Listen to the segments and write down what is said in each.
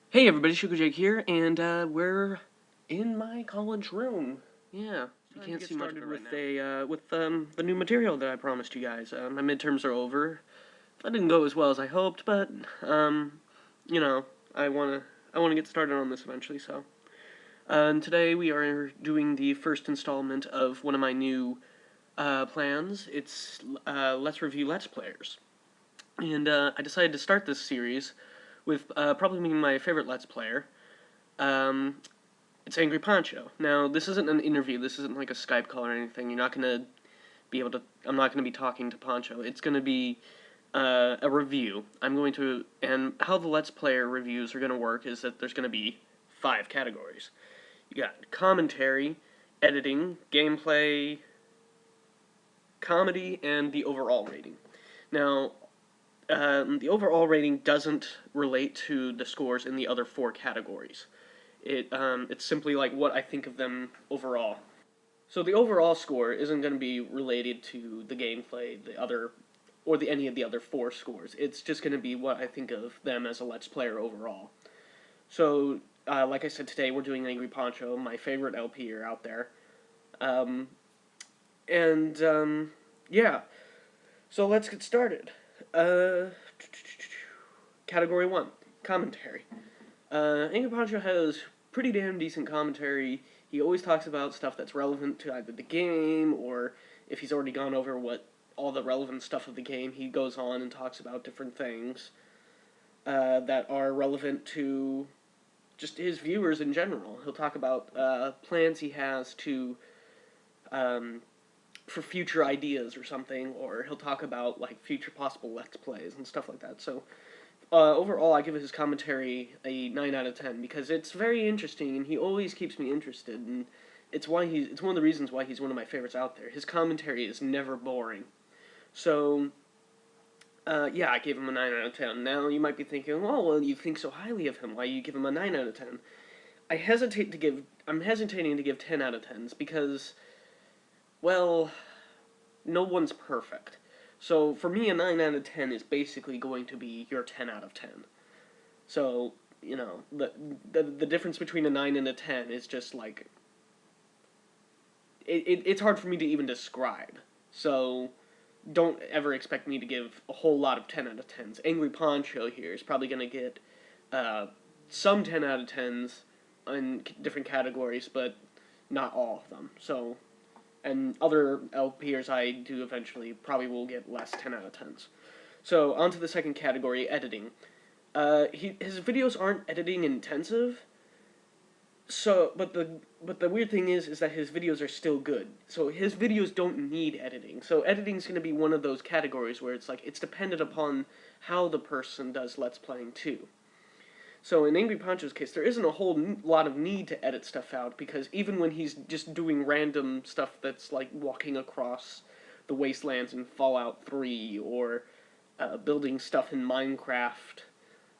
Hey everybody, Sugar Jake here, and we're in my college room. Yeah, you can't see much of it right now. With the new material that I promised you guys. My midterms are over. That didn't go as well as I hoped, but you know, I wanna get started on this eventually. So, and today we are doing the first installment of one of my new plans. It's Let's Review Let's Players, and I decided to start this series with probably my favorite Let's Player. Um, it's Angryponcho. Now, this isn't an interview. This isn't like a Skype call or anything. You're not gonna be able to. I'm not gonna be talking to Poncho. It's gonna be a review. And how the Let's Player reviews are gonna work is that there's gonna be 5 categories. You got commentary, editing, gameplay, comedy, and the overall rating. Now, the overall rating doesn't relate to the scores in the other 4 categories. It's simply like what I think of them overall. So the overall score isn't going to be related to the gameplay, any of the other 4 scores. It's just going to be what I think of them as a Let's Player overall. So, like I said, today we're doing Angryponcho, my favorite LP out there. Um, and yeah, so let's get started. Uh, Category 1, commentary. Angry Poncho has pretty damn decent commentary. He always talks about stuff that's relevant to either the game, or if he's already gone over all the relevant stuff of the game, he goes on and talks about different things that are relevant to just his viewers in general. He'll talk about plans he has um, for future ideas or something, or he'll talk about like future possible Let's Plays and stuff like that. So overall, I give his commentary a 9 out of 10 because it's very interesting, and he always keeps me interested, and it's one of the reasons why he's one of my favorites out there. His commentary is never boring. So, yeah, I gave him a 9 out of 10. Now you might be thinking, oh, well, you think so highly of him. Why you give him a 9 out of 10? I'm hesitating to give 10 out of 10s because, well, no one's perfect. So for me, a 9 out of 10 is basically going to be your 10 out of 10. So the difference between a 9 and a 10 is just like it's hard for me to even describe. So don't ever expect me to give a whole lot of 10 out of 10s. Angry Poncho here is probably going to get uh, some 10 out of 10s in different categories, but not all of them. So and other LPers I do eventually probably will get less 10 out of 10s. So on to the second category, editing. His videos aren't editing intensive. So, but the weird thing is that his videos are still good. So his videos don't need editing. So editing is going to be one of those categories where it's like it's dependent upon how the person does Let's Playing too. So in Angry Poncho's case, there isn't a whole lot of need to edit stuff out because even when he's just doing random stuff that's like walking across the wastelands in Fallout 3 or building stuff in Minecraft,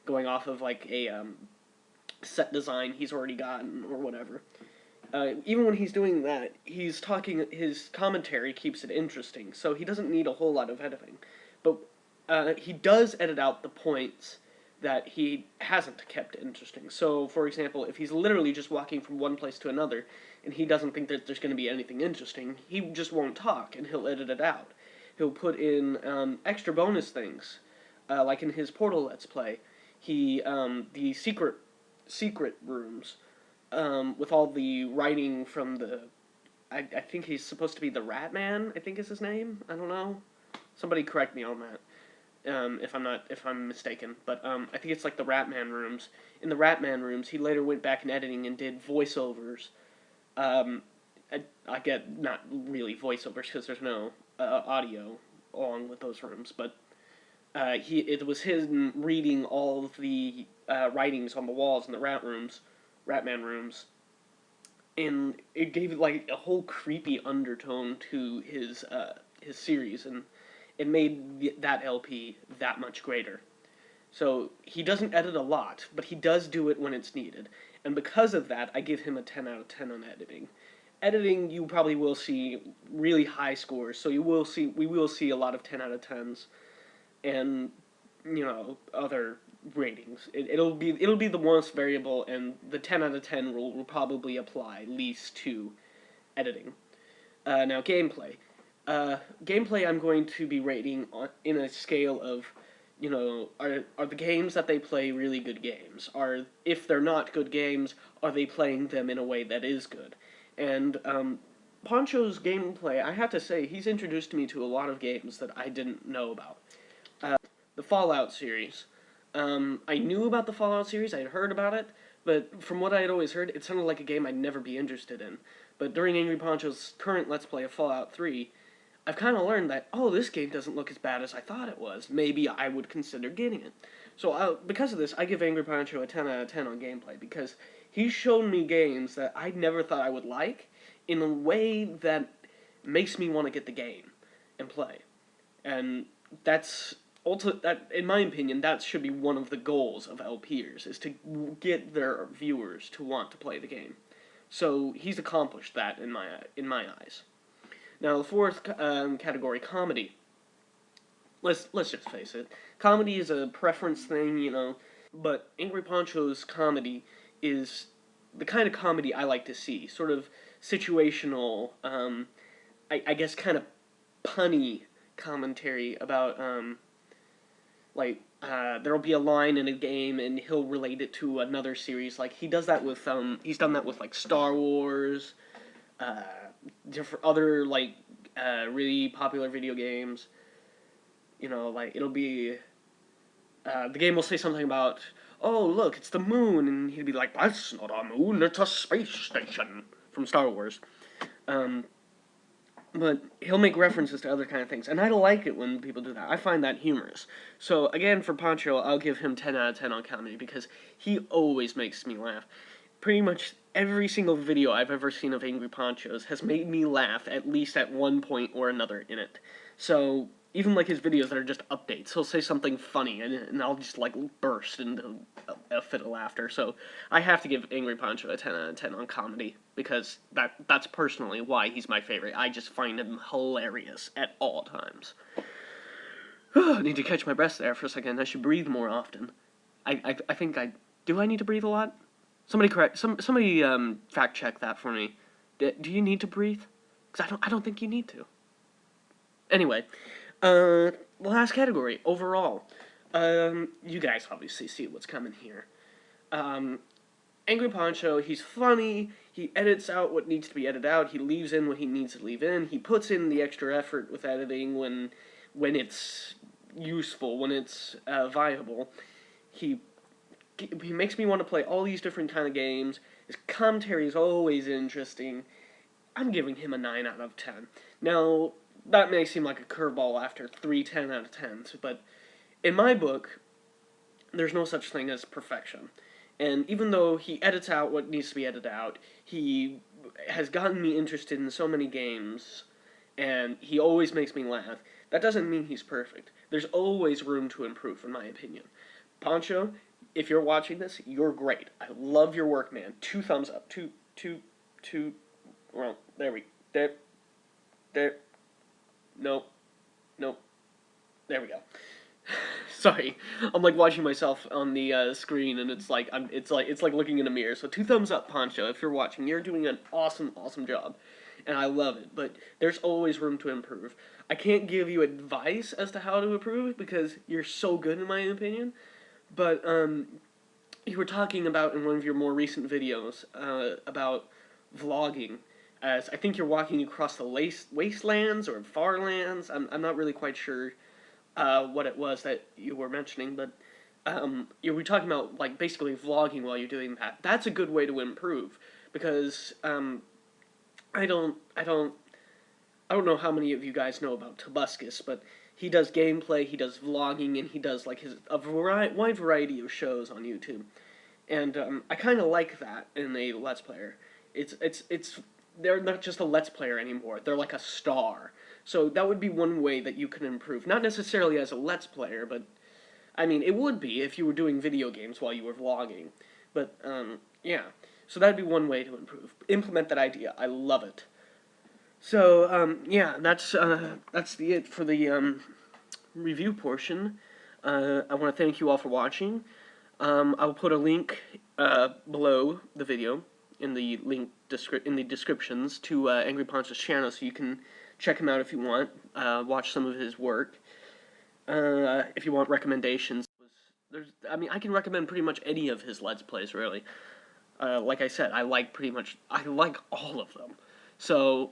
going off of like a set design he's already gotten or whatever. Even when he's doing that, he's talking. His commentary keeps it interesting, so he doesn't need a whole lot of editing. But he does edit out the points that he hasn't kept interesting. So, for example, if he's literally just walking from one place to another, and he doesn't think that there's going to be anything interesting, he just won't talk, and he'll edit it out. He'll put in extra bonus things, like in his Portal Let's Play. The secret rooms, with all the writing from I think he's supposed to be the Rat Man, I think is his name. I don't know. Somebody correct me on that. If I'm mistaken, but I think it's like the Ratman rooms. In the Ratman rooms, he later went back in editing and did voiceovers. Um, I get not really voiceovers because there's no audio along with those rooms, but it was him reading all of the writings on the walls in the Ratman rooms, and it gave it like a whole creepy undertone to his series, and it made that LP that much greater. So he doesn't edit a lot, but he does do it when it's needed, and because of that, I give him a 10 out of 10 on editing. Editing, you probably will see really high scores, so we will see a lot of 10 out of 10s, and other ratings. It'll be the worst variable, and the 10 out of 10 rule will probably apply least to editing. Now gameplay. Gameplay I'm going to be rating in a scale of, are the games that they play really good games? If they're not good games, are they playing them in a way that is good? And Poncho's gameplay, I have to say, he's introduced me to a lot of games that I didn't know about. The Fallout series. I knew about the Fallout series, I had heard about it, but from what I had always heard, it sounded like a game I'd never be interested in. But during Angryponcho's current Let's Play of Fallout 3, I've kind of learned that, oh, this game doesn't look as bad as I thought it was. Maybe I would consider getting it. So because of this, I give Angryponcho a 10 out of 10 on gameplay, because he's shown me games that I never thought I would like in a way that makes me want to get the game and play. And that's also, that, in my opinion, that should be one of the goals of LPers, is to get their viewers to want to play the game. So he's accomplished that in my eyes. Now the fourth category, comedy. Let's just face it, comedy is a preference thing, but Angryponcho's comedy is the kind of comedy I like to see, sort of situational, I guess kind of punny commentary about, there'll be a line in a game and he'll relate it to another series. Like, he does that with, he's done that with, like, Star Wars, different other, really popular video games. It'll be, the game will say something about, oh, look, it's the moon, and he'd be like, that's not a moon, it's a space station, from Star Wars. But he'll make references to other kind of things, and I like it when people do that. I find that humorous. So, again, for Poncho, I'll give him 10 out of 10 on comedy, because he always makes me laugh. Pretty much every single video I've ever seen of Angryponcho's has made me laugh at least at one point or another in it. So, even his videos that are just updates, he'll say something funny, and I'll just burst into a fit of laughter. So I have to give Angryponcho a 10 out of 10 on comedy, because that's personally why he's my favorite. I just find him hilarious at all times. I need to catch my breath there for a second. I should breathe more often. I think do I need to breathe a lot? Somebody fact check that for me. Do you need to breathe? Because I don't think you need to. Anyway, last category, overall. You guys obviously see what's coming here. Angryponcho, he's funny, he edits out what needs to be edited out, he leaves in what he needs to leave in, he puts in the extra effort with editing when it's useful, when it's viable. He makes me want to play all these different kind of games. His commentary is always interesting. I'm giving him a 9 out of 10. Now, that may seem like a curveball after 3 10 out of 10s, but in my book, there's no such thing as perfection. And even though he edits out what needs to be edited out, he has gotten me interested in so many games, and he always makes me laugh. That doesn't mean he's perfect. There's always room to improve, in my opinion. Poncho, if you're watching this, you're great. I love your work, man. 2 thumbs up. Two. Well, there. Nope. There we go. Sorry, I'm watching myself on the screen, and it's like looking in a mirror. So 2 thumbs up, Poncho. If you're watching, you're doing an awesome job, and I love it. But there's always room to improve. I can't give you advice as to how to improve because you're so good, in my opinion. But you were talking about in one of your more recent videos about vlogging. As I think you're walking across the wastelands or far lands. I'm not really quite sure what it was that you were mentioning, but you were talking about basically vlogging while you're doing that. That's a good way to improve, because I don't know how many of you guys know about Tobuscus, but he does gameplay, he does vlogging, and he does wide variety of shows on YouTube, and I kind of like that in a Let's Player. It's they're not just a Let's Player anymore. They're like a star. So that would be one way that you can improve. Not necessarily as a Let's Player, but, I mean, it would be if you were doing video games while you were vlogging. But, yeah. So that'd be one way to improve. Implement that idea. I love it. So, yeah, that's it for the review portion. I want to thank you all for watching. I will put a link below the video in the in the descriptions to Angryponcho's channel, so you can check him out if you want. Watch some of his work. If you want recommendations, I can recommend pretty much any of his Let's Plays, really. Like I said, I like all of them. So,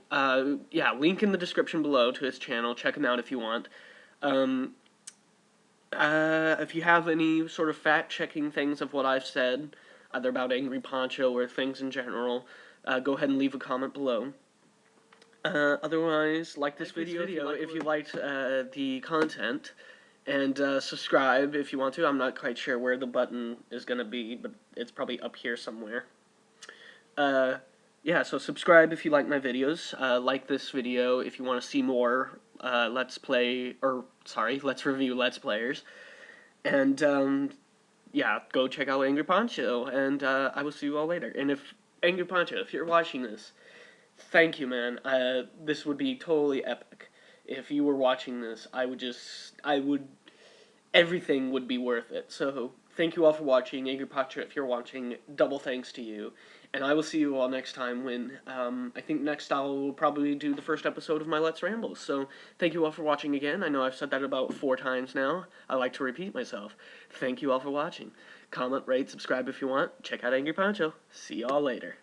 yeah, link in the description below to his channel. Check him out if you want. If you have any sort of fact-checking things of what I've said, either about Angryponcho or things in general, go ahead and leave a comment below. Otherwise, like this video if you liked the content, and subscribe if you want to. I'm not quite sure where the button is going to be, but it's probably up here somewhere. Yeah, so subscribe if you like my videos. Like this video if you want to see more Let's Review Let's Players. And, yeah, go check out Angryponcho, and I will see you all later. And Angryponcho, if you're watching this, thank you, man. This would be totally epic. If you were watching this, everything would be worth it. So, thank you all for watching. Angryponcho, if you're watching, double thanks to you. And I will see you all next time when, I think next I will probably do the first episode of my Let's Rambles. So, thank you all for watching again. I know I've said that about 4 times now. I like to repeat myself. Thank you all for watching. Comment, rate, subscribe if you want. Check out Angryponcho. See y'all later.